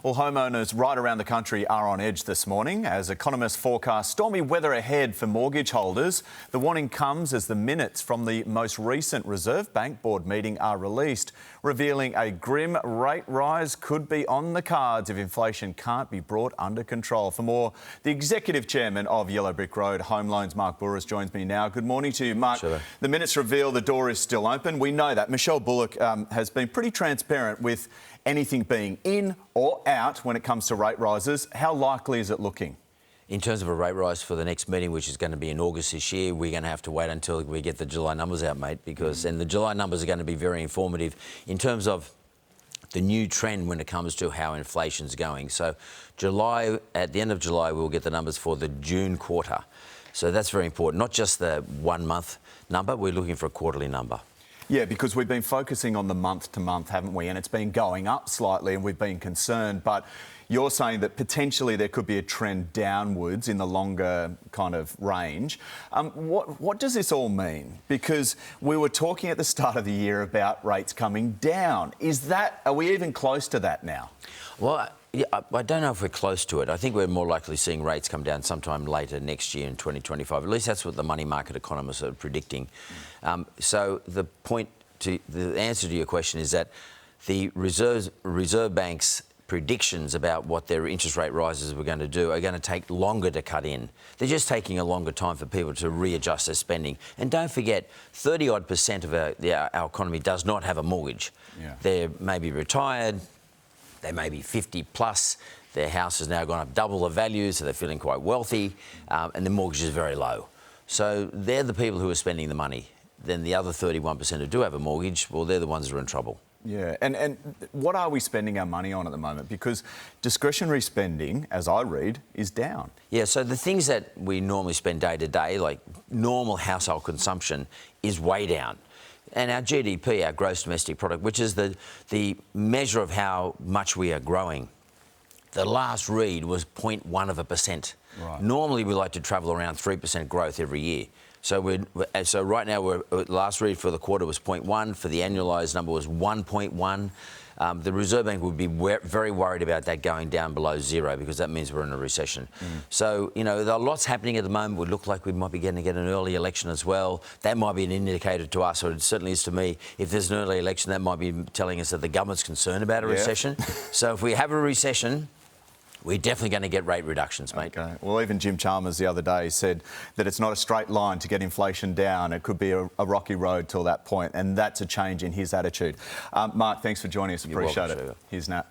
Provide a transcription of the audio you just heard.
Well, homeowners right around the country are on edge this morning as economists forecast stormy weather ahead for mortgage holders. The warning comes as the minutes from the most recent Reserve Bank Board meeting are released, revealing a grim rate rise could be on the cards if inflation can't be brought under control. For more, the Executive Chairman of Yellow Brick Road Home Loans, Mark Bouris, joins me now. Good morning to you, Mark. Sure. The minutes reveal the door is still open. We know that. Michelle Bullock has been pretty transparent with anything being in or out when it comes to rate rises. How likely is it looking? In terms of a rate rise for the next meeting, which is going to be in August this year, we're going to have to wait until we get the July numbers out, mate, because and the July numbers are going to be very informative in terms of the new trend when it comes to how inflation's going. So July, at the end of July, we'll get the numbers for the June quarter. So that's very important, not just the 1 month number, we're looking for a quarterly number. Yeah, because we've been focusing on the month to month, haven't we? And it's been going up slightly and we've been concerned. But you're saying that potentially there could be a trend downwards in the longer kind of range. What does this all mean? Because we were talking at the start of the year about rates coming down. Are we even close to that now? Well, yeah, I don't know if we're close to it. I think we're more likely seeing rates come down sometime later next year in 2025. At least that's what the money market economists are predicting. So the answer to your question is that the Reserve Bank's predictions about what their interest rate rises were going to do are going to take longer to cut in. They're just taking a longer time for people to readjust their spending. And don't forget, 30-odd% of our economy does not have a mortgage. Yeah. They may be retired. They may be 50 plus, their house has now gone up double the value, so they're feeling quite wealthy, and the mortgage is very low. So they're the people who are spending the money. Then the other 31% who do have a mortgage, well, they're the ones who are in trouble. Yeah, and what are we spending our money on at the moment? Because discretionary spending, as I read, is down. Yeah, so the things that we normally spend day to day, like normal household consumption, is way down. And our GDP, our gross domestic product, which is the measure of how much we are growing, the last read was 0.1%. Right. Normally, we like to travel around 3% growth every year. So right now, last read for the quarter was 0.1. For the annualised number was 1.1. The Reserve Bank would be very worried about that going down below zero because that means we're in a recession. So, you know, there are lots happening at the moment. We look like we might be going to get an early election as well. That might be an indicator to us, or it certainly is to me. If there's an early election, that might be telling us that the government's concerned about a recession. So if we have a recession, we're definitely going to get rate reductions, mate. Okay. Well, even Jim Chalmers the other day said that it's not a straight line to get inflation down. It could be a rocky road till that point, and that's a change in his attitude. Mark, thanks for joining us. Appreciate it. Here's Nat.